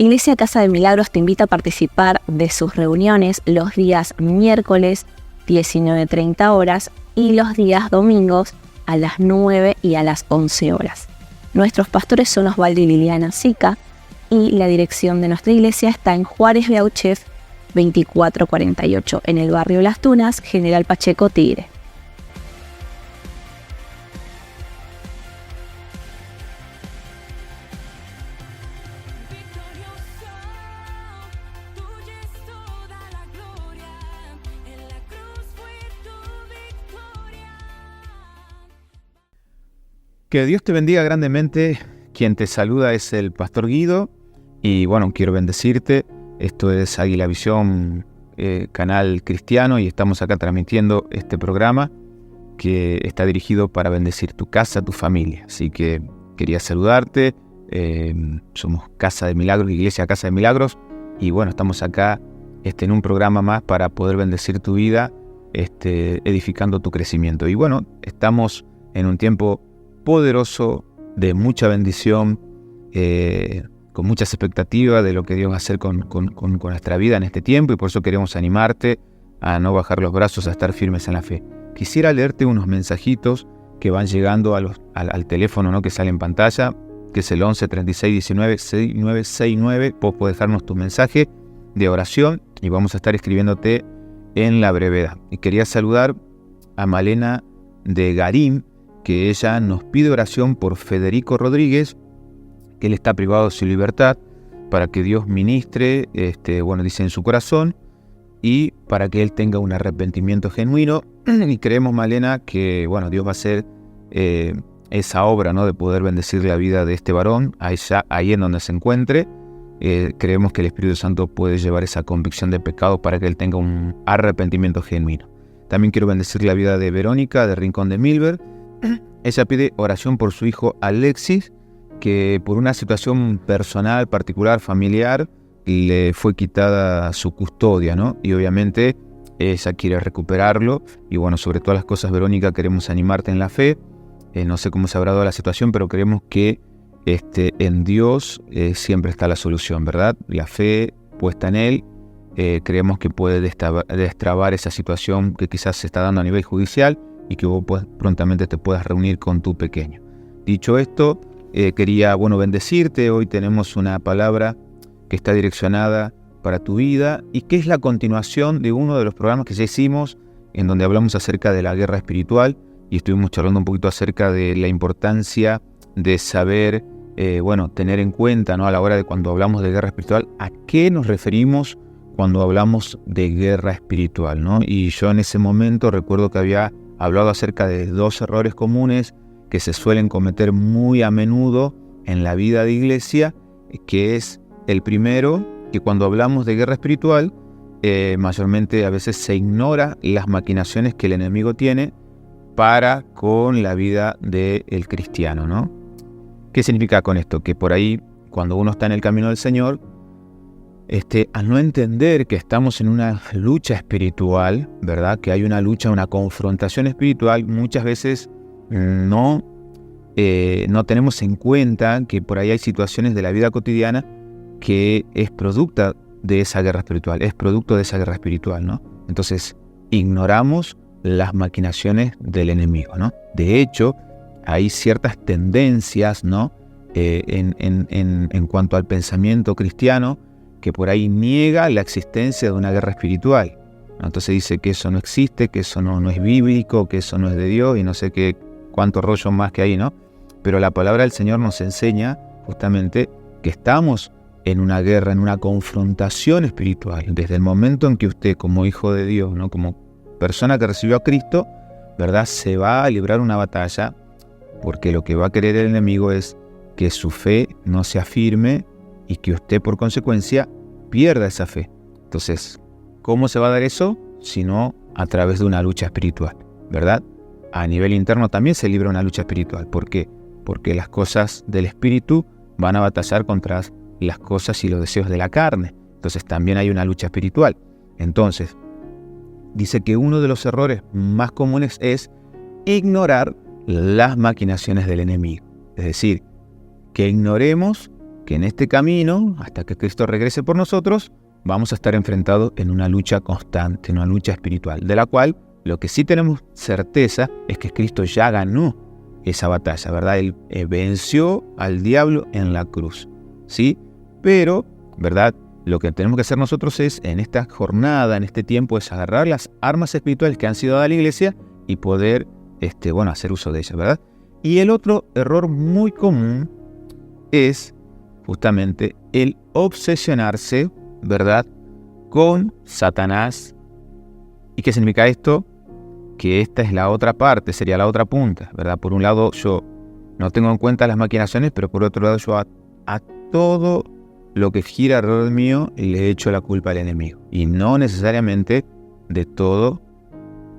Iglesia Casa de Milagros te invita a participar de sus reuniones los días miércoles 19:30 horas y los días domingos a las 9 y a las 11 horas. Nuestros pastores son Osvaldo y Liliana Sica y la dirección de nuestra iglesia está en Juárez Beauchef 2448 en el barrio Las Tunas, General Pacheco, Tigre. Que Dios te bendiga grandemente. Quien te saluda es el Pastor Guido y bueno, quiero bendecirte. Esto es Águila Visión, canal cristiano, y estamos acá transmitiendo este programa que está dirigido para bendecir tu casa, tu familia. Así que quería saludarte. Somos Casa de Milagros, Iglesia Casa de Milagros, y bueno, estamos acá en un programa más para poder bendecir tu vida, edificando tu crecimiento. Y bueno, estamos en un tiempo poderoso, de mucha bendición, con muchas expectativas de lo que Dios va a hacer con nuestra vida en este tiempo, y por eso queremos animarte a no bajar los brazos, a estar firmes en la fe. Quisiera leerte unos mensajitos que van llegando al teléfono, ¿no?, que sale en pantalla, que es el 11 36 19 6969. Vos podés dejarnos tu mensaje de oración y vamos a estar escribiéndote en la brevedad. Y quería saludar a Malena de Garín, que ella nos pide oración por Federico Rodríguez, que él está privado de su libertad, para que Dios ministre, dice, en su corazón, y para que él tenga un arrepentimiento genuino. Y creemos, Malena, que bueno, Dios va a hacer esa obra, ¿no?, de poder bendecir la vida de este varón, ahí en donde se encuentre. Creemos que el Espíritu Santo puede llevar esa convicción de pecado para que él tenga un arrepentimiento genuino. También quiero bendecir la vida de Verónica, de Rincón de Milver. Ella pide oración por su hijo Alexis, que por una situación personal, particular, familiar, le fue quitada su custodia, ¿no? Y obviamente ella quiere recuperarlo. Y bueno, sobre todas las cosas, Verónica, queremos animarte en la fe. No sé cómo se habrá dado la situación, pero creemos que en Dios siempre está la solución, ¿verdad? La fe puesta en Él, creemos que puede destrabar esa situación que quizás se está dando a nivel judicial, y que vos prontamente te puedas reunir con tu pequeño. Dicho esto, quería bendecirte. Hoy tenemos una palabra que está direccionada para tu vida y que es la continuación de uno de los programas que ya hicimos, en donde hablamos acerca de la guerra espiritual, y estuvimos charlando un poquito acerca de la importancia de saber, tener en cuenta, ¿no?, a la hora de cuando hablamos de guerra espiritual, a qué nos referimos cuando hablamos de guerra espiritual, ¿no? Y yo en ese momento recuerdo que había hablado acerca de dos errores comunes que se suelen cometer muy a menudo en la vida de iglesia, que es el primero, que cuando hablamos de guerra espiritual, mayormente a veces se ignora las maquinaciones que el enemigo tiene para con la vida del cristiano, ¿no? ¿Qué significa con esto? Que por ahí, cuando uno está en el camino del Señor, al no entender que estamos en una lucha espiritual, ¿verdad?, que hay una lucha, una confrontación espiritual, muchas veces no tenemos en cuenta que por ahí hay situaciones de la vida cotidiana que es producto de esa guerra espiritual, ¿no? Entonces, ignoramos las maquinaciones del enemigo, ¿no? De hecho, hay ciertas tendencias, ¿no?, en cuanto al pensamiento cristiano, que por ahí niega la existencia de una guerra espiritual. Entonces dice que eso no existe, que eso no es bíblico, que eso no es de Dios, y no sé qué cuánto rollo más que hay, ¿no? Pero la palabra del Señor nos enseña justamente que estamos en una guerra, en una confrontación espiritual. Desde el momento en que usted, como hijo de Dios, ¿no?, como persona que recibió a Cristo, ¿verdad?, se va a librar una batalla, porque lo que va a querer el enemigo es que su fe no sea firme y que usted, por consecuencia, pierda esa fe. Entonces, ¿cómo se va a dar eso? Sino a través de una lucha espiritual, ¿verdad? A nivel interno también se libra una lucha espiritual. ¿Por qué? Porque las cosas del espíritu van a batallar contra las cosas y los deseos de la carne. Entonces también hay una lucha espiritual. Entonces, dice que uno de los errores más comunes es ignorar las maquinaciones del enemigo. Es decir, que ignoremos que en este camino, hasta que Cristo regrese por nosotros, vamos a estar enfrentados en una lucha constante, en una lucha espiritual, de la cual lo que sí tenemos certeza es que Cristo ya ganó esa batalla, ¿verdad? Él venció al diablo en la cruz, ¿sí? Pero, ¿verdad? Lo que tenemos que hacer nosotros es, en esta jornada, en este tiempo, es agarrar las armas espirituales que han sido dadas a la iglesia y poder, hacer uso de ellas, ¿verdad? Y el otro error muy común es justamente el obsesionarse, ¿verdad?, con Satanás. ¿Y qué significa esto? Que esta es la otra parte, sería la otra punta, ¿verdad? Por un lado, yo no tengo en cuenta las maquinaciones, pero por otro lado, yo a todo lo que gira alrededor mío le echo la culpa al enemigo. Y no necesariamente de todo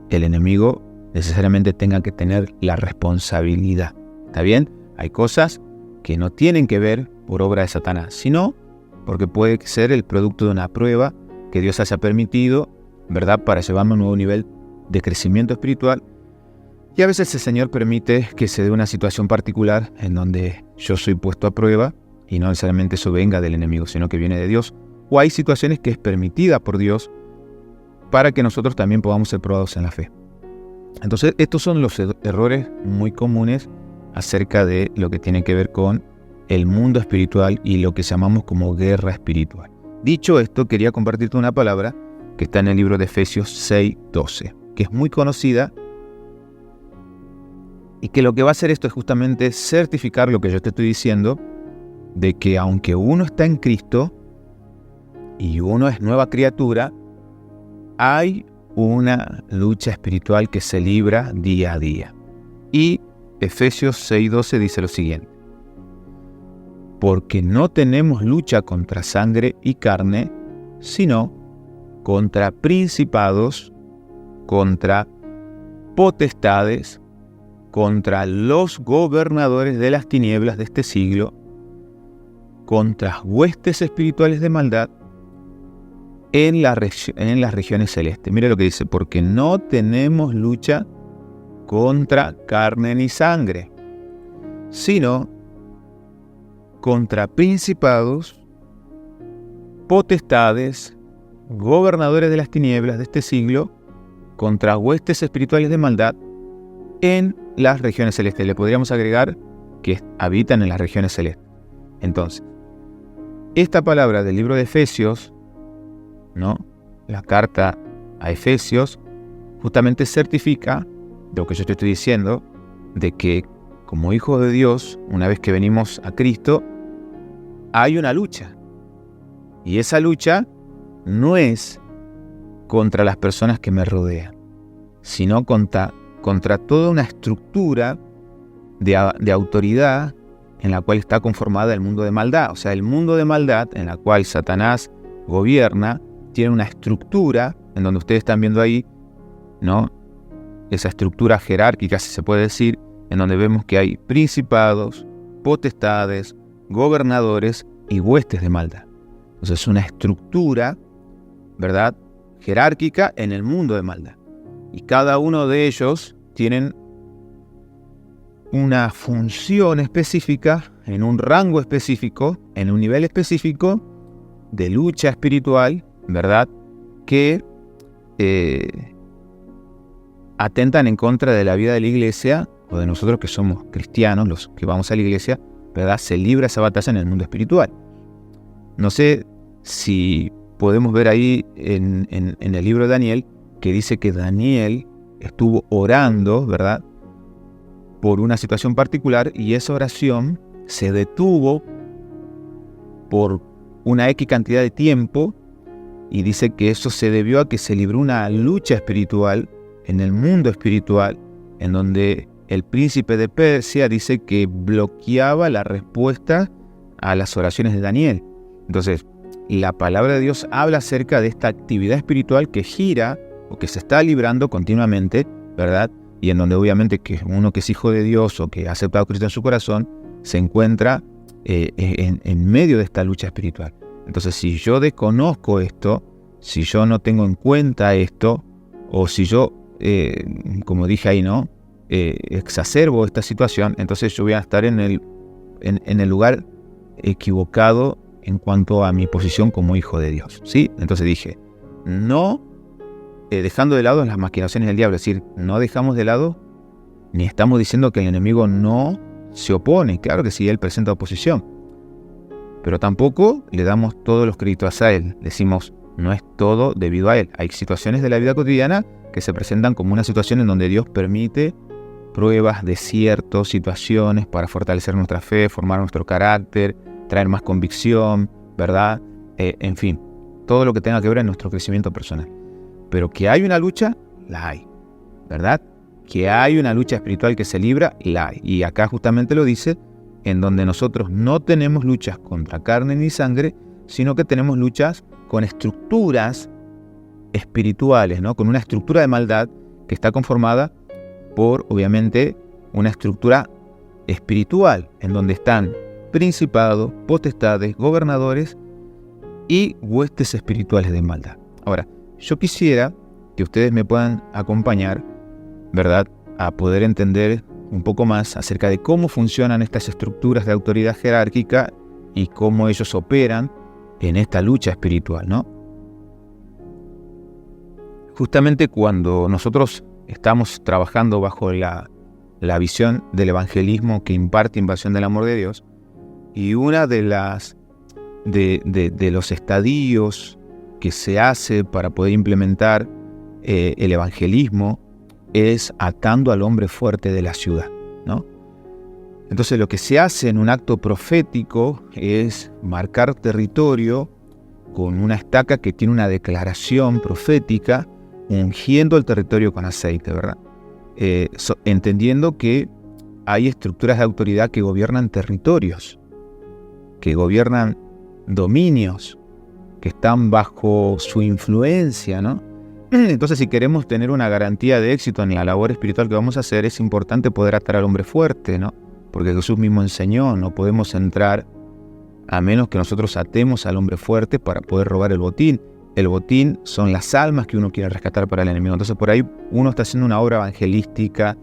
el enemigo necesariamente tenga que tener la responsabilidad. ¿Está bien? Hay cosas que no tienen que ver por obra de Satanás, sino porque puede ser el producto de una prueba que Dios haya permitido, ¿verdad?, para llevarme a un nuevo nivel de crecimiento espiritual. Y a veces el Señor permite que se dé una situación particular en donde yo soy puesto a prueba y no necesariamente eso venga del enemigo, sino que viene de Dios. O hay situaciones que es permitida por Dios para que nosotros también podamos ser probados en la fe. Entonces, estos son los errores muy comunes acerca de lo que tiene que ver con el mundo espiritual y lo que llamamos como guerra espiritual. Dicho esto, quería compartirte una palabra que está en el libro de Efesios 6:12, que es muy conocida y que lo que va a hacer esto es justamente certificar lo que yo te estoy diciendo, de que aunque uno está en Cristo y uno es nueva criatura, hay una lucha espiritual que se libra día a día. Y Efesios 6:12 dice lo siguiente: porque no tenemos lucha contra sangre y carne, sino contra principados, contra potestades, contra los gobernadores de las tinieblas de este siglo, contra huestes espirituales de maldad en las regiones celestes. Mira lo que dice: porque no tenemos lucha contra carne ni sangre, sino contra principados, potestades, gobernadores de las tinieblas de este siglo, contra huestes espirituales de maldad en las regiones celestes. Le podríamos agregar que habitan en las regiones celestes. Entonces, esta palabra del libro de Efesios, ¿no?, la carta a Efesios, justamente certifica lo que yo te estoy diciendo, de que como hijos de Dios, una vez que venimos a Cristo, hay una lucha. Y esa lucha no es contra las personas que me rodean, sino contra toda una estructura de autoridad en la cual está conformada el mundo de maldad. O sea, el mundo de maldad en la cual Satanás gobierna tiene una estructura en donde ustedes están viendo ahí, ¿no?, esa estructura jerárquica, si se puede decir, en donde vemos que hay principados, potestades, gobernadores y huestes de maldad. Entonces es una estructura, ¿verdad?, jerárquica en el mundo de maldad. Y cada uno de ellos tienen una función específica, en un rango específico, en un nivel específico de lucha espiritual, ¿verdad?, que atentan en contra de la vida de la iglesia, o de nosotros que somos cristianos, los que vamos a la iglesia, ¿verdad? Se libra esa batalla en el mundo espiritual. No sé si podemos ver ahí en el libro de Daniel, que dice que Daniel estuvo orando, ¿verdad?, por una situación particular, y esa oración se detuvo por una X cantidad de tiempo, y dice que eso se debió a que se libró una lucha espiritual en el mundo espiritual, en donde el príncipe de Persia dice que bloqueaba la respuesta a las oraciones de Daniel. Entonces, la palabra de Dios habla acerca de esta actividad espiritual que gira o que se está librando continuamente, ¿verdad? Y en donde obviamente que uno que es hijo de Dios o que ha aceptado a Cristo en su corazón se encuentra en medio de esta lucha espiritual. Entonces, si yo desconozco esto, si yo no tengo en cuenta esto, o si yo, como dije ahí, ¿no?, exacerbo esta situación, entonces yo voy a estar en el lugar equivocado en cuanto a mi posición como hijo de Dios, ¿sí? Entonces dije, no dejando de lado las maquinaciones del diablo, es decir, no dejamos de lado ni estamos diciendo que el enemigo no se opone, claro que sí, él presenta oposición, pero tampoco le damos todos los créditos a él, decimos, no es todo debido a él. Hay situaciones de la vida cotidiana que se presentan como una situación en donde Dios permite pruebas, desiertos, situaciones para fortalecer nuestra fe, formar nuestro carácter, traer más convicción, ¿verdad? En fin, todo lo que tenga que ver en nuestro crecimiento personal. Pero que hay una lucha, la hay, ¿verdad? Que hay una lucha espiritual que se libra, la hay. Y acá justamente lo dice, en donde nosotros no tenemos luchas contra carne ni sangre, sino que tenemos luchas con estructuras espirituales, ¿no? Con una estructura de maldad que está conformada por, obviamente, una estructura espiritual, en donde están principados, potestades, gobernadores y huestes espirituales de maldad. Ahora, yo quisiera que ustedes me puedan acompañar, ¿verdad?, a poder entender un poco más acerca de cómo funcionan estas estructuras de autoridad jerárquica y cómo ellos operan en esta lucha espiritual, ¿no? Justamente cuando nosotros estamos trabajando bajo la visión del evangelismo que imparte invasión del amor de Dios, y una de los estadios que se hace para poder implementar el evangelismo es atando al hombre fuerte de la ciudad, ¿no? Entonces lo que se hace en un acto profético es marcar territorio con una estaca que tiene una declaración profética, ungiendo el territorio con aceite, ¿verdad? Entendiendo que hay estructuras de autoridad que gobiernan territorios, que gobiernan dominios, que están bajo su influencia, ¿no? Entonces, si queremos tener una garantía de éxito en la labor espiritual que vamos a hacer, es importante poder atar al hombre fuerte, ¿no? Porque Jesús mismo enseñó, no podemos entrar a menos que nosotros atemos al hombre fuerte para poder robar el botín. El botín son las almas que uno quiere rescatar para el enemigo. Entonces, por ahí uno está haciendo una obra evangelística,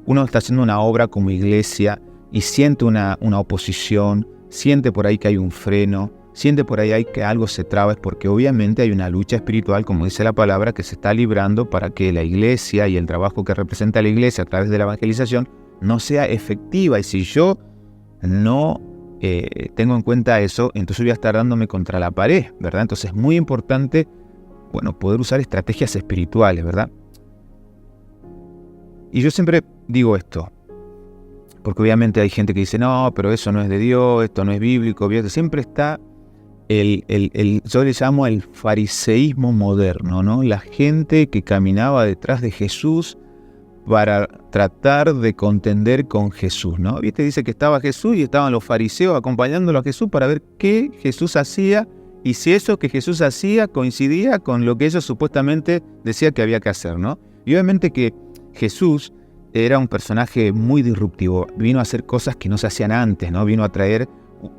uno está haciendo una obra como iglesia y siente una oposición, siente por ahí que hay un freno, siente por ahí que algo se traba, es porque obviamente hay una lucha espiritual, como dice la palabra, que se está librando para que la iglesia y el trabajo que representa la iglesia a través de la evangelización no sea efectiva. Y si yo no tengo en cuenta eso, entonces voy a estar dándome contra la pared, ¿verdad? Entonces es muy importante, bueno, poder usar estrategias espirituales, ¿verdad? Y yo siempre digo esto, porque obviamente hay gente que dice, no, pero eso no es de Dios, esto no es bíblico, siempre está yo le llamo el fariseísmo moderno, ¿no? La gente que caminaba detrás de Jesús para tratar de contender con Jesús, ¿no? ¿Viste? Dice que estaba Jesús y estaban los fariseos acompañándolo a Jesús para ver qué Jesús hacía y si eso que Jesús hacía coincidía con lo que ellos supuestamente decían que había que hacer, ¿no? Y obviamente que Jesús era un personaje muy disruptivo, vino a hacer cosas que no se hacían antes, ¿no? Vino a traer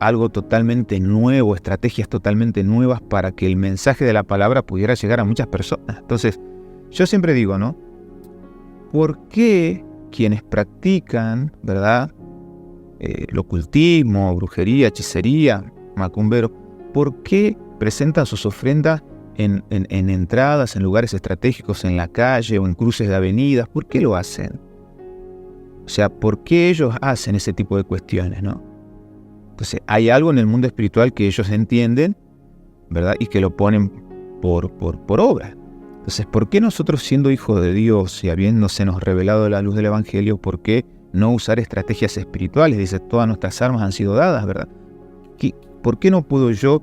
algo totalmente nuevo, estrategias totalmente nuevas para que el mensaje de la palabra pudiera llegar a muchas personas. Entonces, yo siempre digo, ¿no? ¿Por qué quienes practican, ¿verdad?, el ocultismo, brujería, hechicería, macumbero, ¿por qué presentan sus ofrendas en entradas, en lugares estratégicos, en la calle o en cruces de avenidas? ¿Por qué lo hacen? O sea, ¿por qué ellos hacen ese tipo de cuestiones, no? Entonces, hay algo en el mundo espiritual que ellos entienden, ¿verdad? Y que lo ponen por obra. Entonces, ¿por qué nosotros, siendo hijos de Dios y habiéndosenos revelado la luz del Evangelio, por qué no usar estrategias espirituales? Dice, todas nuestras armas han sido dadas, ¿verdad? ¿Por qué no puedo yo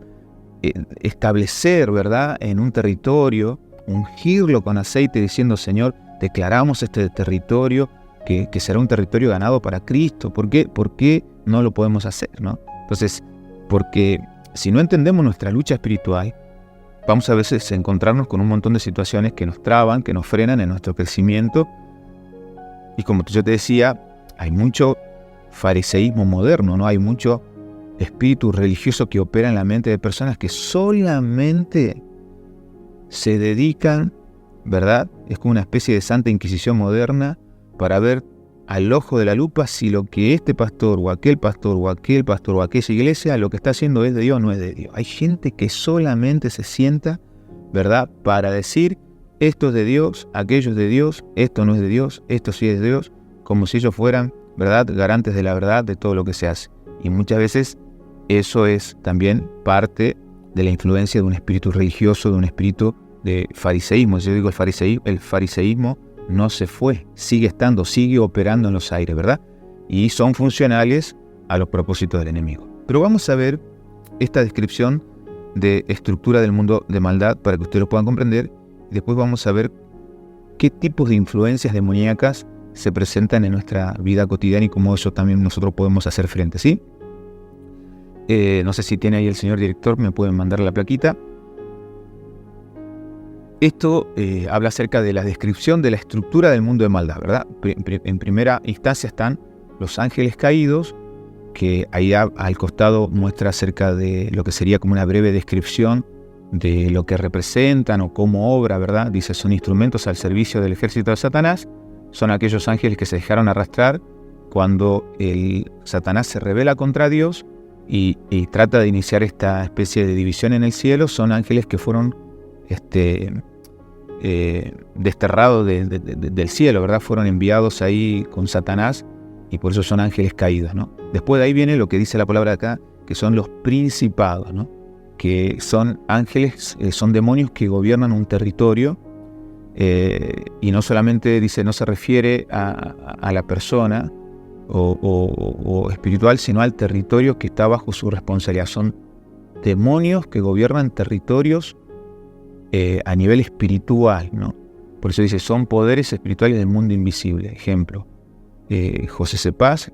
establecer, ¿verdad?, en un territorio, ungirlo con aceite diciendo, Señor, declaramos este territorio que será un territorio ganado para Cristo? ¿Por qué no lo podemos hacer, ¿no? Entonces, porque si no entendemos nuestra lucha espiritual, vamos a veces a encontrarnos con un montón de situaciones que nos traban, que nos frenan en nuestro crecimiento. Y como yo te decía, hay mucho fariseísmo moderno, ¿no? Hay mucho espíritu religioso que opera en la mente de personas que solamente se dedican, ¿verdad? Es como una especie de santa inquisición moderna para ver al ojo de la lupa si lo que este pastor o aquel pastor o aquel pastor o aquella iglesia lo que está haciendo es de Dios o no es de Dios. Hay gente que solamente se sienta, ¿verdad?, para decir esto es de Dios, aquello es de Dios, esto no es de Dios, esto sí es de Dios, como si ellos fueran, ¿verdad?, garantes de la verdad de todo lo que se hace. Y muchas veces eso es también parte de la influencia de un espíritu religioso, de un espíritu de fariseísmo. Yo digo el fariseísmo no se fue, sigue estando, sigue operando en los aires, ¿verdad? Y son funcionales a los propósitos del enemigo. Pero vamos a ver esta descripción de estructura del mundo de maldad para que ustedes lo puedan comprender. Y después vamos a ver qué tipos de influencias demoníacas se presentan en nuestra vida cotidiana y cómo eso también nosotros podemos hacer frente, ¿sí? No sé si tiene ahí el señor director, me pueden mandar la plaquita. Esto habla acerca de la descripción de la estructura del mundo de maldad, ¿verdad? En primera instancia están los ángeles caídos, que ahí al costado muestra acerca de lo que sería como una breve descripción de lo que representan o cómo obra, ¿verdad? Dice, son instrumentos al servicio del ejército de Satanás. Son aquellos ángeles que se dejaron arrastrar cuando el Satanás se rebela contra Dios y trata de iniciar esta especie de división en el cielo. Son ángeles que fueron desterrados del cielo, ¿verdad? Fueron enviados ahí con Satanás y por eso son ángeles caídos, ¿no? Después de ahí viene lo que dice la palabra acá, que son los principados, ¿no? Que son ángeles, son demonios que gobiernan un territorio, y no solamente dice, no se refiere a la persona o espiritual, sino al territorio que está bajo su responsabilidad. Son demonios que gobiernan territorios a nivel espiritual, ¿no? Por eso dice, son poderes espirituales del mundo invisible. Ejemplo, José Cepaz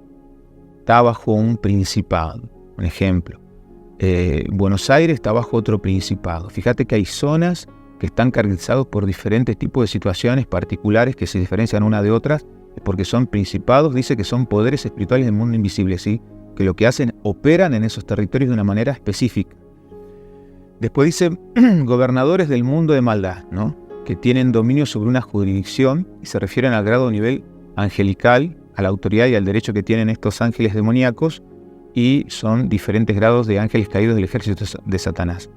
está bajo un principado, un ejemplo. Buenos Aires está bajo otro principado. Fíjate que hay zonas que están caracterizados por diferentes tipos de situaciones particulares que se diferencian una de otras, porque son principados, dice que son poderes espirituales del mundo invisible, ¿sí? Que lo que hacen, operan en esos territorios de una manera específica. Después dice, gobernadores del mundo de maldad, ¿no? Que tienen dominio sobre una jurisdicción y se refieren al grado o nivel angelical, a la autoridad y al derecho que tienen estos ángeles demoníacos, y son diferentes grados de ángeles caídos del ejército de Satanás.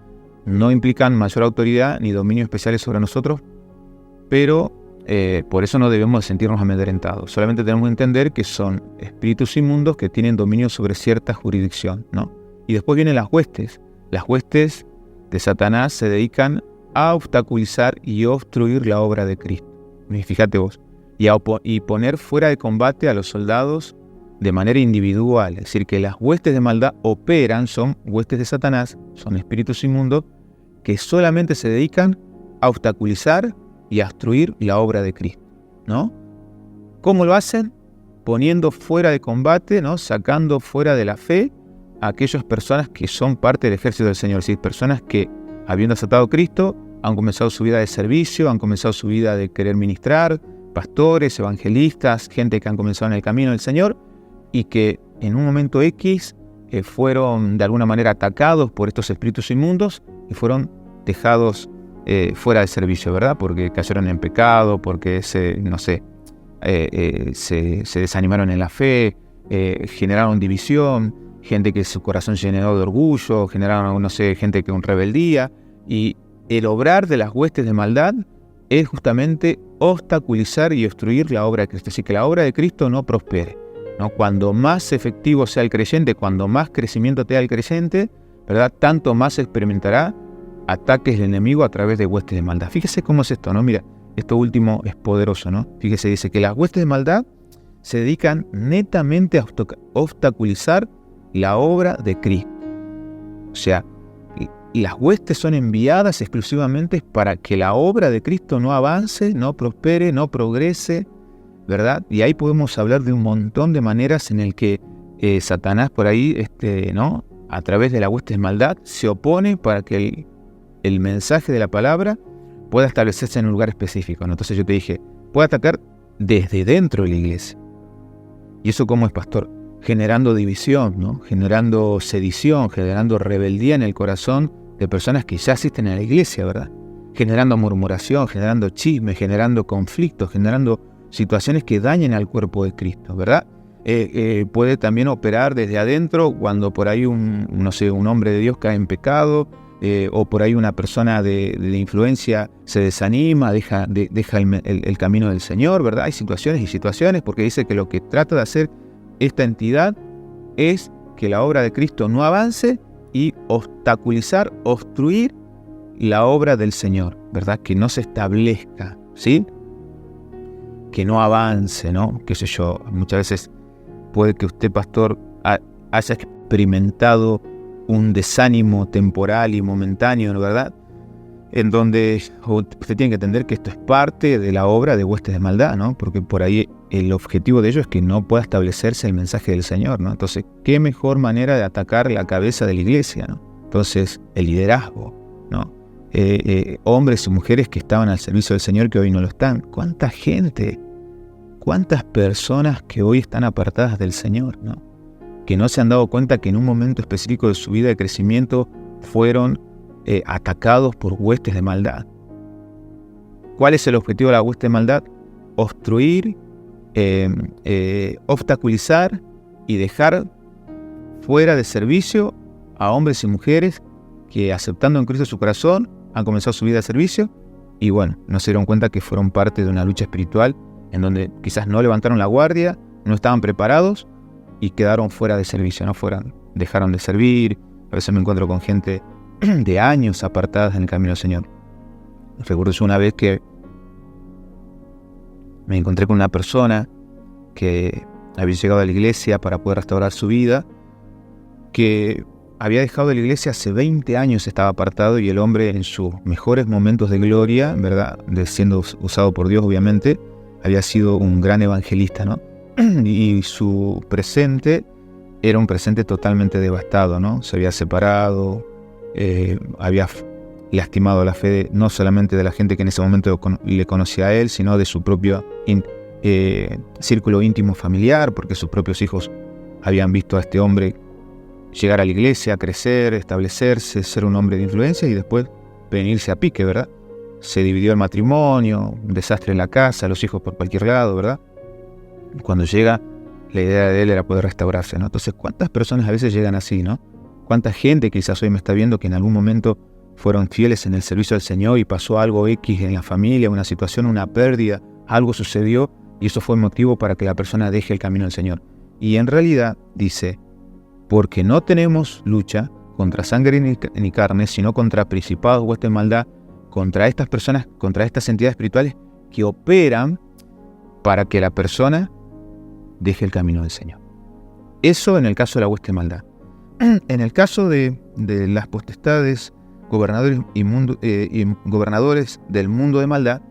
No implican mayor autoridad ni dominio especiales sobre nosotros, pero por eso no debemos sentirnos amedrentados. Solamente tenemos que entender que son espíritus inmundos que tienen dominio sobre cierta jurisdicción, ¿no? Y después vienen las huestes. Las huestes de Satanás se dedican a obstaculizar y obstruir la obra de Cristo. Fíjate vos. Y poner fuera de combate a los soldados de manera individual. Es decir, que las huestes de maldad operan, son huestes de Satanás, son espíritus inmundos que solamente se dedican a obstaculizar y a obstruir la obra de Cristo, ¿no? ¿Cómo lo hacen? Poniendo fuera de combate, ¿no? Sacando fuera de la fe a aquellas personas que son parte del ejército del Señor. Es decir, personas que, habiendo aceptado a Cristo, han comenzado su vida de servicio, han comenzado su vida de querer ministrar, pastores, evangelistas, gente que han comenzado en el camino del Señor y que en un momento X fueron de alguna manera atacados por estos espíritus inmundos y fueron dejados fuera de servicio, ¿verdad? Porque cayeron en pecado, porque se desanimaron en la fe, generaron división, gente que su corazón se llenó de orgullo, generaron, gente con rebeldía. Y el obrar de las huestes de maldad es justamente obstaculizar y obstruir la obra de Cristo. Así que la obra de Cristo no prospere, ¿no? Cuando más efectivo sea el creyente, cuando más crecimiento tenga el creyente, ¿verdad?, tanto más experimentará ataques del enemigo a través de huestes de maldad. Fíjese cómo es esto, ¿no? Mira, esto último es poderoso, ¿no? Fíjese, dice que las huestes de maldad se dedican netamente a obstaculizar la obra de Cristo. O sea, las huestes son enviadas exclusivamente para que la obra de Cristo no avance, no prospere, no progrese, ¿verdad? Y ahí podemos hablar de un montón de maneras en el que Satanás por ahí, ¿no?, a través de la hueste de maldad se opone para que el mensaje de la palabra pueda establecerse en un lugar específico, ¿no? Entonces yo te dije, puede atacar desde dentro de la iglesia. ¿Y eso cómo es, pastor? Generando división, ¿no? Generando sedición, generando rebeldía en el corazón de personas que ya asisten a la iglesia, ¿verdad? Generando murmuración, generando chisme, generando conflictos, generando situaciones que dañen al cuerpo de Cristo, ¿verdad? Puede también operar desde adentro cuando por ahí un hombre de Dios cae en pecado, o por ahí una persona de influencia se desanima, deja el camino del Señor, ¿verdad? Hay situaciones y situaciones, porque dice que lo que trata de hacer esta entidad es que la obra de Cristo no avance y obstruir la obra del Señor, ¿verdad? Que no se establezca, ¿sí? Que no avance, ¿no? Qué sé yo, muchas veces puede que usted, pastor, haya experimentado un desánimo temporal y momentáneo, ¿no? ¿Verdad? En donde usted tiene que entender que esto es parte de la obra de huestes de maldad, ¿no? Porque por ahí el objetivo de ello es que no pueda establecerse el mensaje del Señor, ¿no? Entonces, ¿qué mejor manera de atacar la cabeza de la iglesia, ¿no? Entonces, el liderazgo, ¿no? Hombres y mujeres que estaban al servicio del Señor que hoy no lo están. ¿Cuánta gente? ¿Cuántas personas que hoy están apartadas del Señor, ¿no? Que no se han dado cuenta que en un momento específico de su vida de crecimiento fueron atacados por huestes de maldad. ¿Cuál es el objetivo de la hueste de maldad? Obstruir, obstaculizar y dejar fuera de servicio a hombres y mujeres que, aceptando en Cristo su corazón, han comenzado su vida de servicio y bueno, no se dieron cuenta que fueron parte de una lucha espiritual en donde quizás no levantaron la guardia, no estaban preparados y quedaron fuera de servicio, dejaron de servir. A veces me encuentro con gente de años apartadas en el camino del Señor. Recuerdo una vez que me encontré con una persona que había llegado a la iglesia para poder restaurar su vida, que había dejado de la iglesia hace 20 años, estaba apartado, y el hombre en sus mejores momentos de gloria, ¿verdad?, siendo usado por Dios obviamente, había sido un gran evangelista, ¿no? Y su presente era un presente totalmente devastado, ¿no? Se había separado, había lastimado la fe no solamente de la gente que en ese momento le conocía a él, sino de su propio círculo íntimo familiar, porque sus propios hijos habían visto a este hombre llegar a la iglesia, crecer, establecerse, ser un hombre de influencia y después venirse a pique, ¿verdad? Se dividió el matrimonio, un desastre en la casa, los hijos por cualquier lado, ¿verdad? Cuando llega, la idea de él era poder restaurarse, ¿no? Entonces, ¿cuántas personas a veces llegan así, ¿no? ¿Cuánta gente quizás hoy me está viendo que en algún momento fueron fieles en el servicio del Señor y pasó algo X en la familia, una situación, una pérdida, algo sucedió y eso fue motivo para que la persona deje el camino del Señor? Y en realidad dice, porque no tenemos lucha contra sangre ni carne, sino contra principados, huestes de maldad, contra estas personas, contra estas entidades espirituales que operan para que la persona deje el camino del Señor. Eso en el caso de la hueste de maldad. En el caso de las potestades, gobernadores y gobernadores del mundo de maldad,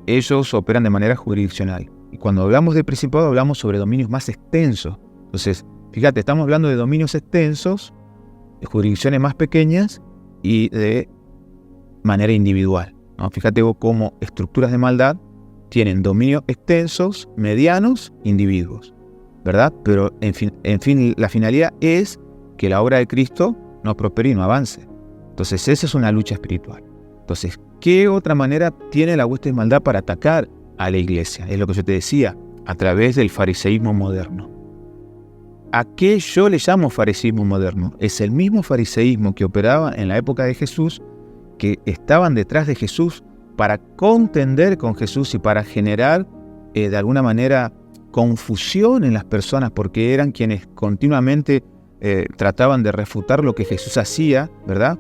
ellos operan de manera jurisdiccional. Y cuando hablamos de principado, hablamos sobre dominios más extensos. Entonces, fíjate, estamos hablando de dominios extensos, de jurisdicciones más pequeñas y de manera individual, ¿no? Fíjate vos cómo estructuras de maldad tienen dominios extensos, medianos, individuos, ¿verdad? Pero en fin, la finalidad es que la obra de Cristo no prospere y no avance. Entonces, esa es una lucha espiritual. Entonces, ¿qué otra manera tiene la hueste de maldad para atacar a la iglesia? Es lo que yo te decía, a través del fariseísmo moderno. ¿A qué yo le llamo fariseísmo moderno? Es el mismo fariseísmo que operaba en la época de Jesús, que estaban detrás de Jesús para contender con Jesús y para generar de alguna manera confusión en las personas, porque eran quienes continuamente trataban de refutar lo que Jesús hacía, ¿verdad?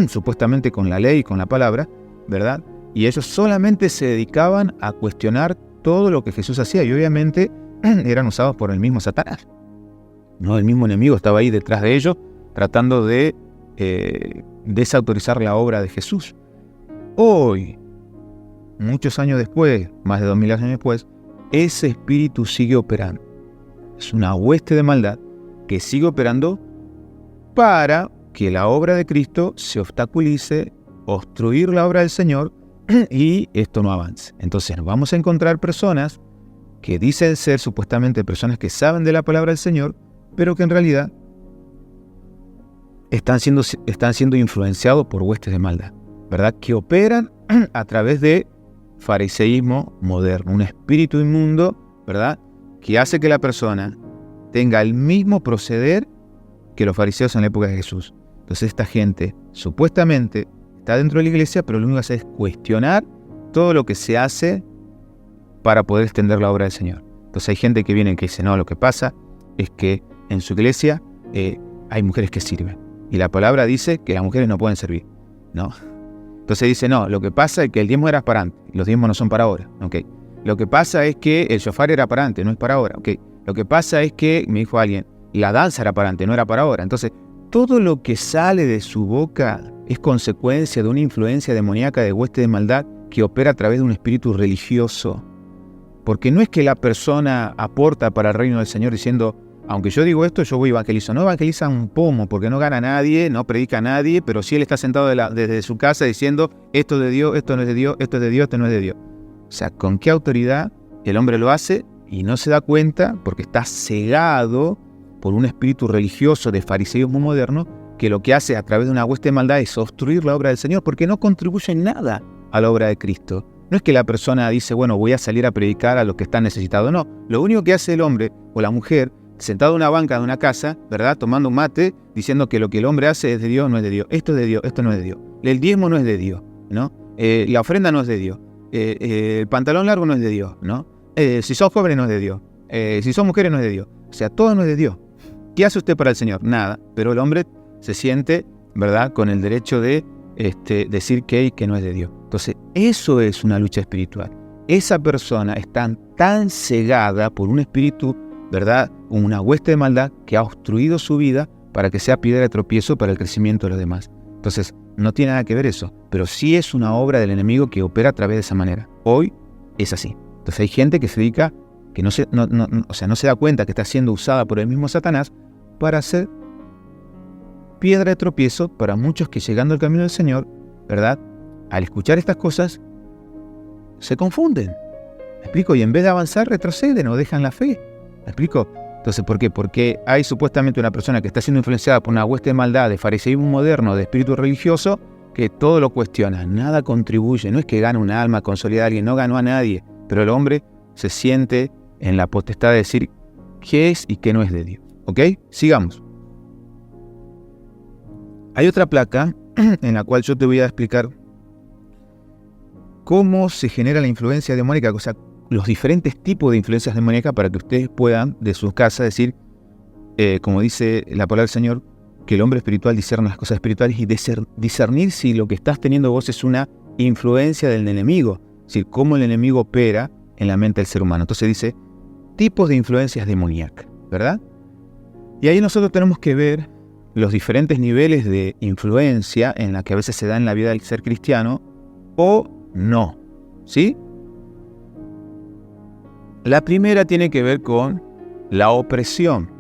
Supuestamente con la ley, con la palabra, ¿verdad? Y ellos solamente se dedicaban a cuestionar todo lo que Jesús hacía y obviamente eran usados por el mismo Satanás, ¿no? El mismo enemigo estaba ahí detrás de ellos tratando de desautorizar la obra de Jesús. Hoy, muchos años después, más de 2000 años después, ese espíritu sigue operando. Es una hueste de maldad que sigue operando para que la obra de Cristo se obstaculice, obstruir la obra del Señor y esto no avance. Entonces nos vamos a encontrar personas que dicen ser supuestamente personas que saben de la palabra del Señor, pero que en realidad están siendo influenciados por huestes de maldad, ¿verdad? Que operan a través de fariseísmo moderno, un espíritu inmundo, ¿verdad?, que hace que la persona tenga el mismo proceder que los fariseos en la época de Jesús. Entonces esta gente supuestamente está dentro de la iglesia, pero lo único que hace es cuestionar todo lo que se hace para poder extender la obra del Señor. Entonces hay gente que viene y que dice, no, lo que pasa es que en su iglesia hay mujeres que sirven. Y la palabra dice que las mujeres no pueden servir. No. Entonces dice, no, lo que pasa es que el diezmo era para antes, los diezmos no son para ahora. Okay. Lo que pasa es que el shofar era para antes, no es para ahora. Okay. Lo que pasa es que, me dijo alguien, la danza era para antes, no era para ahora. Entonces, todo lo que sale de su boca es consecuencia de una influencia demoníaca de hueste de maldad que opera a través de un espíritu religioso. Porque no es que la persona aporta para el reino del Señor diciendo, aunque yo digo esto, yo voy a evangelizar. No evangeliza un pomo, porque no gana a nadie, no predica a nadie, pero sí él está sentado desde su casa diciendo, esto es de Dios, esto no es de Dios, esto es de Dios, esto no es de Dios. O sea, ¿con qué autoridad el hombre lo hace? Y no se da cuenta porque está cegado por un espíritu religioso de fariseísmo moderno que lo que hace a través de una hueste de maldad es obstruir la obra del Señor porque no contribuye en nada a la obra de Cristo. No es que la persona dice, bueno, voy a salir a predicar a los que están necesitados. No, lo único que hace el hombre o la mujer, sentado en una banca de una casa, ¿verdad?, tomando un mate, diciendo que lo que el hombre hace es de Dios, no es de Dios. Esto es de Dios, esto no es de Dios. El diezmo no es de Dios, ¿no? La ofrenda no es de Dios. El pantalón largo no es de Dios, ¿no? Si sos jóvenes no es de Dios. Si sos mujeres no es de Dios. O sea, todo no es de Dios. ¿Qué hace usted para el Señor? Nada. Pero el hombre se siente, ¿verdad?, con el derecho de decir que no es de Dios. Entonces, eso es una lucha espiritual. Esa persona está tan cegada por un espíritu, ¿verdad?, una hueste de maldad que ha obstruido su vida para que sea piedra de tropiezo para el crecimiento de los demás. Entonces, no tiene nada que ver eso, pero sí es una obra del enemigo que opera a través de esa manera. Hoy es así. Entonces hay gente que se dedica, que no se da cuenta que está siendo usada por el mismo Satanás para hacer piedra de tropiezo para muchos que llegando al camino del Señor, ¿verdad?, al escuchar estas cosas, se confunden. ¿Me explico? Y en vez de avanzar, retroceden o dejan la fe. ¿Me explico? Entonces, ¿por qué? Porque hay supuestamente una persona que está siendo influenciada por una hueste de maldad, de fariseísmo moderno, de espíritu religioso, que todo lo cuestiona, nada contribuye. No es que gane un alma, consolida a alguien, no ganó a nadie, pero el hombre se siente en la potestad de decir qué es y qué no es de Dios. ¿Ok? Sigamos. Hay otra placa en la cual yo te voy a explicar cómo se genera la influencia demoníaca, o sea, los diferentes tipos de influencias demoníacas para que ustedes puedan de sus casas decir, como dice la palabra del Señor, que el hombre espiritual discierne las cosas espirituales y discernir si lo que estás teniendo vos es una influencia del enemigo, es decir, cómo el enemigo opera en la mente del ser humano. Entonces dice, tipos de influencias demoníacas, ¿verdad? Y ahí nosotros tenemos que ver los diferentes niveles de influencia en la que a veces se da en la vida del ser cristiano o no, ¿sí? La primera tiene que ver con la opresión.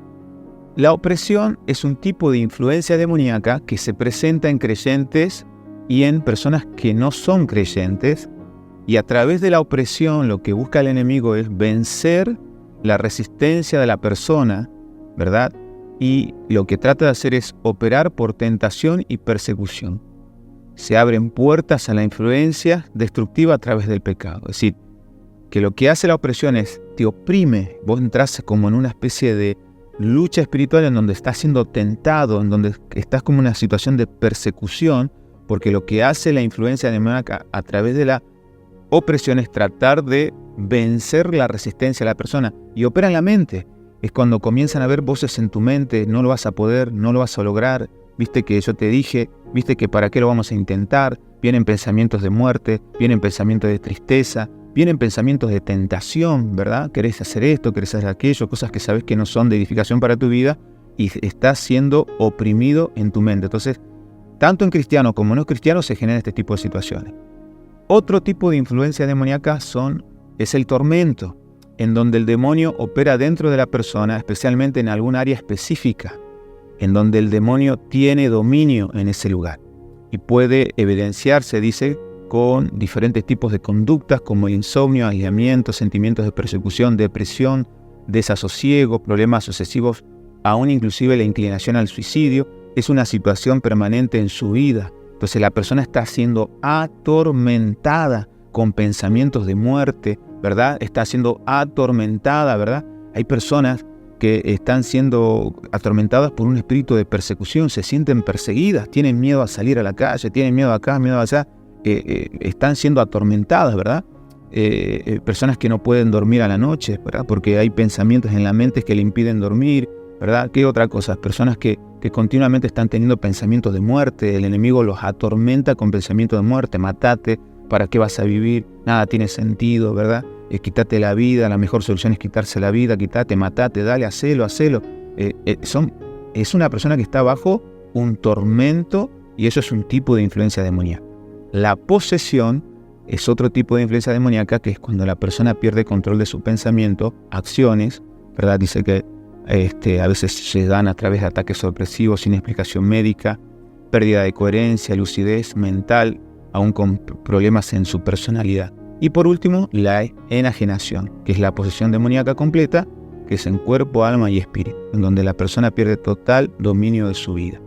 La opresión es un tipo de influencia demoníaca que se presenta en creyentes y en personas que no son creyentes, y a través de la opresión lo que busca el enemigo es vencer la resistencia de la persona, ¿verdad? Y lo que trata de hacer es operar por tentación y persecución. Se abren puertas a la influencia destructiva a través del pecado. Es decir, que lo que hace la opresión es, te oprime, vos entras como en una especie de lucha espiritual en donde estás siendo tentado, en donde estás como en una situación de persecución, porque lo que hace la influencia demoníaca a través de la opresión es tratar de vencer la resistencia de la persona, y opera en la mente. Es cuando comienzan a haber voces en tu mente, no lo vas a poder, no lo vas a lograr, viste que yo te dije, viste que para qué lo vamos a intentar, vienen pensamientos de muerte, vienen pensamientos de tristeza, vienen pensamientos de tentación, ¿verdad? Querés hacer esto, querés hacer aquello, cosas que sabes que no son de edificación para tu vida y estás siendo oprimido en tu mente. Entonces, tanto en cristianos como no cristianos se generan este tipo de situaciones. Otro tipo de influencia demoníaca es el tormento, en donde el demonio opera dentro de la persona, especialmente en algún área específica, en donde el demonio tiene dominio en ese lugar y puede evidenciarse, dice, con diferentes tipos de conductas como insomnio, aislamiento, sentimientos de persecución, depresión, desasosiego, problemas sucesivos, aún inclusive la inclinación al suicidio. Es una situación permanente en su vida. Entonces la persona está siendo atormentada con pensamientos de muerte, ¿verdad? Está siendo atormentada, ¿verdad? Hay personas que están siendo atormentadas por un espíritu de persecución, se sienten perseguidas, tienen miedo a salir a la calle, tienen miedo acá, miedo allá, están siendo atormentadas, ¿verdad? Personas que no pueden dormir a la noche, ¿verdad? Porque hay pensamientos en la mente que le impiden dormir, ¿verdad? ¿Qué otra cosa? Personas que continuamente están teniendo pensamientos de muerte, el enemigo los atormenta con pensamientos de muerte, matate, ¿para qué vas a vivir? Nada tiene sentido, ¿verdad? Quítate la vida, la mejor solución es quitarse la vida, quítate, matate, dale, hacelo. Es una persona que está bajo un tormento y eso es un tipo de influencia demoníaca. La posesión es otro tipo de influencia demoníaca, que es cuando la persona pierde control de su pensamiento, acciones, ¿verdad? Dice que a veces se dan a través de ataques sorpresivos sin explicación médica, pérdida de coherencia, lucidez mental, aún con problemas en su personalidad. Y por último, la enajenación, que es la posesión demoníaca completa, que es en cuerpo, alma y espíritu, en donde la persona pierde total dominio de su vida.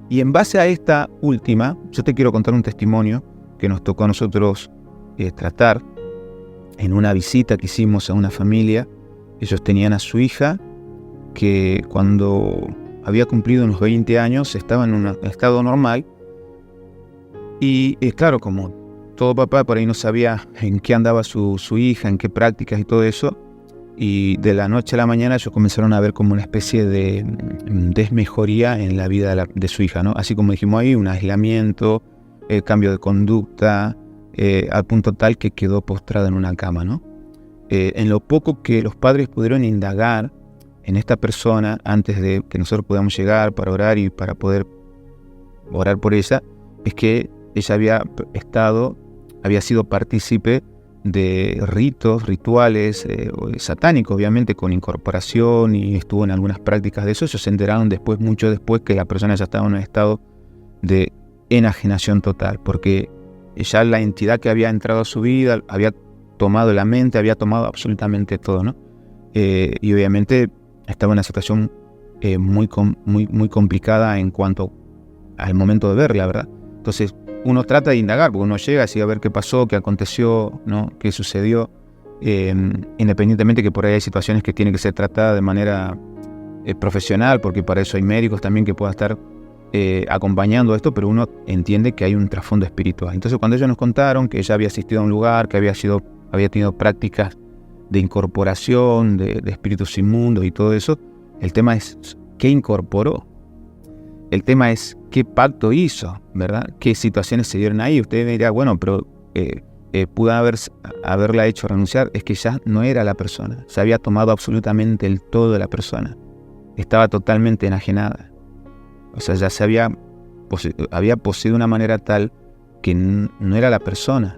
Y en base a esta última, yo te quiero contar un testimonio que nos tocó a nosotros tratar en una visita que hicimos a una familia. Ellos tenían a su hija que cuando había cumplido unos 20 años estaba en un estado normal y claro, como todo papá por ahí no sabía en qué andaba su hija, en qué prácticas y todo eso, y de la noche a la mañana ellos comenzaron a ver como una especie de desmejoría en la vida de su hija, ¿no? Así como dijimos ahí, un aislamiento, cambio de conducta, al punto tal que quedó postrada en una cama, ¿no? En lo poco que los padres pudieron indagar en esta persona antes de que nosotros podamos llegar para orar y para poder orar por ella, es que ella había sido partícipe de rituales satánicos, obviamente con incorporación, y estuvo en algunas prácticas de eso. Ellos se enteraron después, mucho después, que la persona ya estaba en un estado de enajenación total, porque ya la entidad que había entrado a su vida había tomado la mente, había tomado absolutamente todo, ¿no? Y obviamente estaba en una situación muy complicada en cuanto al momento de verla, ¿verdad? Entonces uno trata de indagar, porque uno llega así a ver qué pasó, qué aconteció, ¿no? Qué sucedió, independientemente que por ahí hay situaciones que tienen que ser tratadas de manera profesional, porque para eso hay médicos también que puedan estar acompañando esto, pero uno entiende que hay un trasfondo espiritual. Entonces cuando ellos nos contaron que ella había asistido a un lugar, que había tenido prácticas de incorporación, de espíritus inmundos y todo eso, el tema es ¿qué incorporó? El tema es qué pacto hizo, ¿verdad? ¿Qué situaciones se dieron ahí? Usted me dirá, bueno, pero pudo haberla hecho renunciar. Es que ya no era la persona, se había tomado absolutamente el todo de la persona, estaba totalmente enajenada. O sea, ya se había poseído de una manera tal que no era la persona,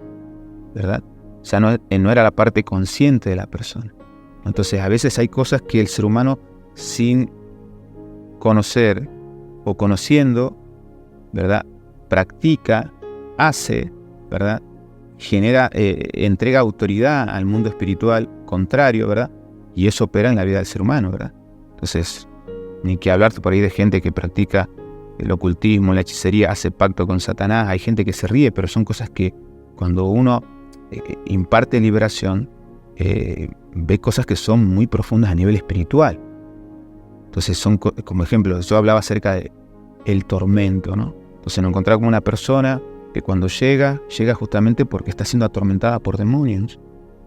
¿verdad? O sea, no era la parte consciente de la persona. Entonces, a veces hay cosas que el ser humano, sin conocer o conociendo, ¿verdad?, practica, hace, ¿verdad?, genera, entrega autoridad al mundo espiritual contrario, ¿verdad?, y eso opera en la vida del ser humano, ¿verdad? Entonces, ni que hablar por ahí de gente que practica el ocultismo, la hechicería, hace pacto con Satanás. Hay gente que se ríe, pero son cosas que cuando uno imparte liberación, ve cosas que son muy profundas a nivel espiritual. Entonces son, como ejemplo, yo hablaba acerca de el tormento, ¿no? Entonces nos encontramos con una persona que cuando llega justamente porque está siendo atormentada por demonios.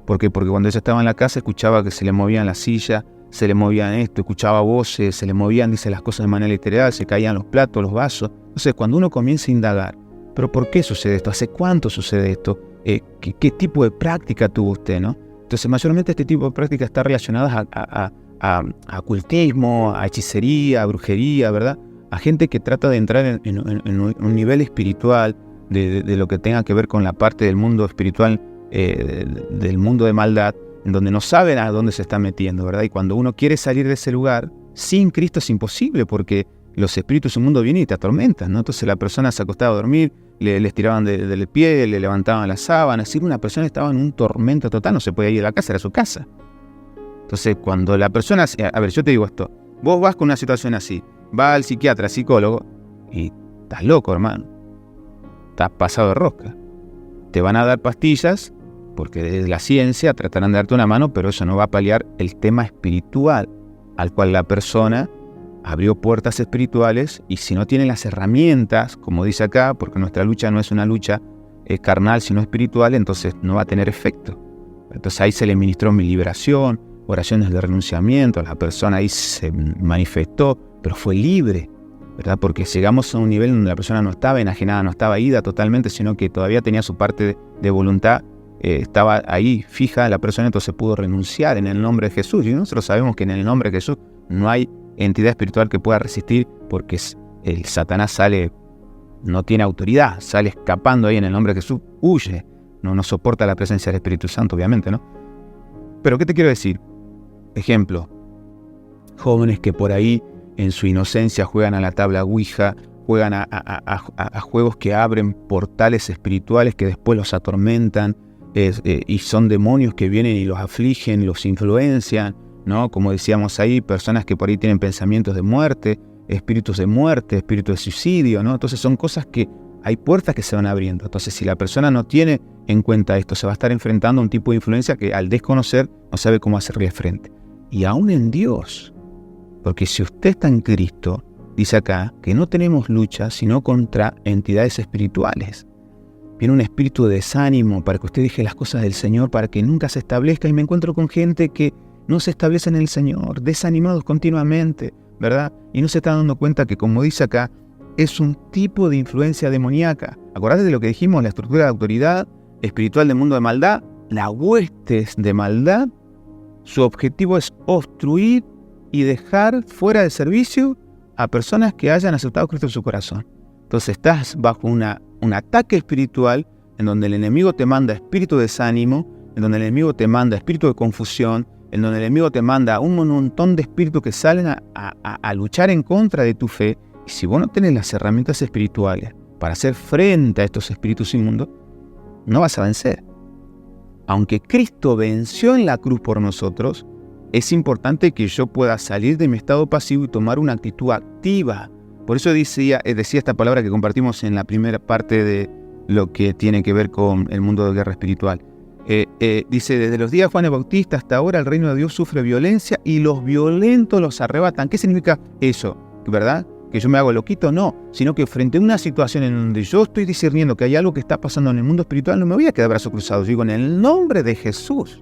¿Por qué? Porque cuando ella estaba en la casa escuchaba que se le movían las sillas, se le movían esto, escuchaba voces, se le movían, dice, las cosas de manera literal, se caían los platos, los vasos. Entonces cuando uno comienza a indagar, ¿pero por qué sucede esto? ¿Hace cuánto sucede esto? ¿Qué tipo de práctica tuvo usted, no? Entonces mayormente este tipo de prácticas está relacionadas a ocultismo, a hechicería, a brujería, ¿verdad? A gente que trata de entrar en un nivel espiritual de lo que tenga que ver con la parte del mundo espiritual, del mundo de maldad, en donde no saben a dónde se están metiendo, ¿verdad? Y cuando uno quiere salir de ese lugar, sin Cristo es imposible, porque los espíritus del mundo vienen y te atormentan, ¿no? Entonces la persona se acostaba a dormir, les tiraban del pie, le levantaban las sábanas, así una persona estaba en un tormento total, no se podía ir a la casa, era su casa. Entonces cuando la persona, a ver, yo te digo esto, vos vas con una situación así, vas al psiquiatra, al psicólogo, y estás loco, hermano, estás pasado de rosca. Te van a dar pastillas porque desde la ciencia tratarán de darte una mano, pero eso no va a paliar el tema espiritual, al cual la persona abrió puertas espirituales, y si no tiene las herramientas, como dice acá, porque nuestra lucha no es una lucha carnal, sino espiritual, entonces no va a tener efecto. Entonces ahí se le ministró mi liberación, oraciones de renunciamiento, la persona ahí se manifestó, pero fue libre, ¿verdad? Porque llegamos a un nivel donde la persona no estaba enajenada, no estaba ida totalmente, sino que todavía tenía su parte de voluntad, estaba ahí fija la persona, entonces pudo renunciar en el nombre de Jesús. Y nosotros sabemos que en el nombre de Jesús no hay entidad espiritual que pueda resistir, porque el Satanás sale, no tiene autoridad, sale escapando ahí en el nombre de Jesús, huye, no soporta la presencia del Espíritu Santo, obviamente, ¿no? Pero ¿qué te quiero decir? Ejemplo, jóvenes que por ahí en su inocencia juegan a la tabla Ouija, juegan a juegos que abren portales espirituales que después los atormentan, y son demonios que vienen y los afligen, los influencian, ¿no? Como decíamos ahí, personas que por ahí tienen pensamientos de muerte, espíritus de suicidio, ¿no? Entonces son cosas que hay puertas que se van abriendo. Entonces si la persona no tiene en cuenta esto, se va a estar enfrentando a un tipo de influencia que al desconocer no sabe cómo hacerle frente. Y aún en Dios, porque si usted está en Cristo, dice acá que no tenemos lucha sino contra entidades espirituales. Viene un espíritu de desánimo para que usted deje las cosas del Señor, para que nunca se establezca, y me encuentro con gente que no se establece en el Señor, desanimados continuamente, ¿verdad? Y no se está dando cuenta que, como dice acá, es un tipo de influencia demoníaca. Acordate de lo que dijimos, la estructura de autoridad espiritual del mundo de maldad, las huestes de maldad, su objetivo es obstruir y dejar fuera de servicio a personas que hayan aceptado a Cristo en su corazón. Entonces estás bajo un ataque espiritual en donde el enemigo te manda espíritu de desánimo, en donde el enemigo te manda espíritu de confusión, en donde el enemigo te manda un montón de espíritus que salen a luchar en contra de tu fe. Y si vos no tenés las herramientas espirituales para hacer frente a estos espíritus inmundos, no vas a vencer. Aunque Cristo venció en la cruz por nosotros, es importante que yo pueda salir de mi estado pasivo y tomar una actitud activa. Por eso decía esta palabra que compartimos en la primera parte de lo que tiene que ver con el mundo de guerra espiritual. Dice, desde los días de Juan el Bautista hasta ahora el reino de Dios sufre violencia y los violentos los arrebatan. ¿Qué significa eso? ¿Verdad? ¿Que yo me hago loquito? No, sino que frente a una situación en donde yo estoy discerniendo que hay algo que está pasando en el mundo espiritual, no me voy a quedar brazos cruzados. Digo, en el nombre de Jesús,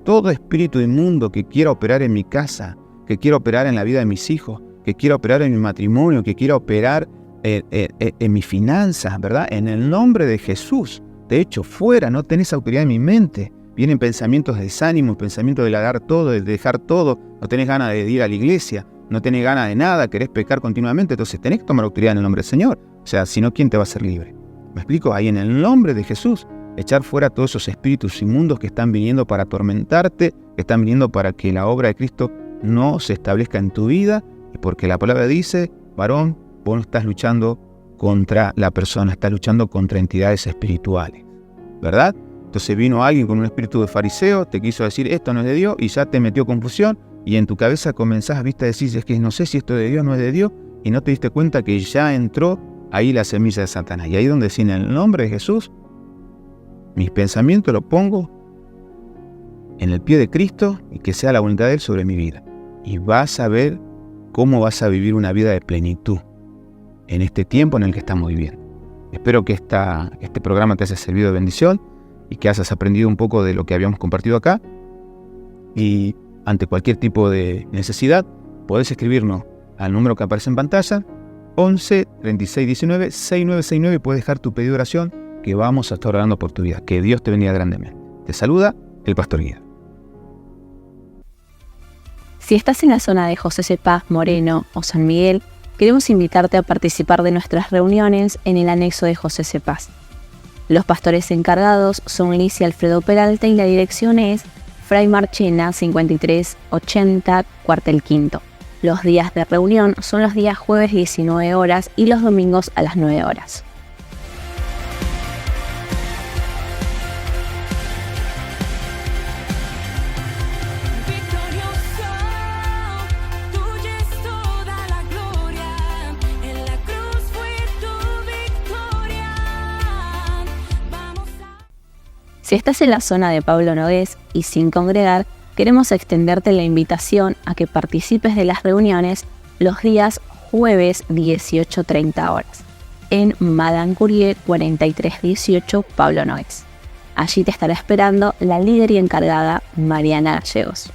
todo espíritu inmundo que quiera operar en mi casa, que quiera operar en la vida de mis hijos, que quiera operar en mi matrimonio, que quiera operar en mis finanzas, ¿verdad? En el nombre de Jesús. De hecho, fuera, no tenés autoridad en mi mente. Vienen pensamientos de desánimo, pensamientos de largar todo, de dejar todo. No tenés ganas de ir a la iglesia, no tenés ganas de nada, querés pecar continuamente. Entonces tenés que tomar autoridad en el nombre del Señor. O sea, si no, ¿quién te va a hacer libre? ¿Me explico? Ahí en el nombre de Jesús, echar fuera todos esos espíritus inmundos que están viniendo para atormentarte, que están viniendo para que la obra de Cristo no se establezca en tu vida. Y porque la palabra dice, varón, vos no estás luchando contra la persona, estás luchando contra entidades espirituales, ¿verdad? Entonces vino alguien con un espíritu de fariseo, te quiso decir esto no es de Dios y ya te metió confusión, y en tu cabeza comenzás a decir, es que no sé si esto es de Dios o no es de Dios, y no te diste cuenta que ya entró ahí la semilla de Satanás. Y ahí donde decía, en el nombre de Jesús, mis pensamientos los pongo en el pie de Cristo y que sea la voluntad de Él sobre mi vida. Y vas a ver cómo vas a vivir una vida de plenitud en este tiempo en el que estamos viviendo. Espero que este programa te haya servido de bendición y que hayas aprendido un poco de lo que habíamos compartido acá. Y ante cualquier tipo de necesidad, podés escribirnos al número que aparece en pantalla, 11 36 19 6969, y puedes dejar tu pedido de oración, que vamos a estar orando por tu vida. Que Dios te bendiga grandemente. Te saluda el Pastor Guido. Si estás en la zona de José C. Paz, Moreno o San Miguel, queremos invitarte a participar de nuestras reuniones en el anexo de José C. Paz. Los pastores encargados son Liz y Alfredo Peralta y la dirección es Fray Marchena 5380, Cuartel Quinto. Los días de reunión son los días jueves 19 horas y los domingos a las 9 horas. Si estás en la zona de Pablo Nogués y sin congregar, queremos extenderte la invitación a que participes de las reuniones los días jueves 18:30 horas en Madame Curie 4318 Pablo Nogués. Allí te estará esperando la líder y encargada Mariana Gallegos.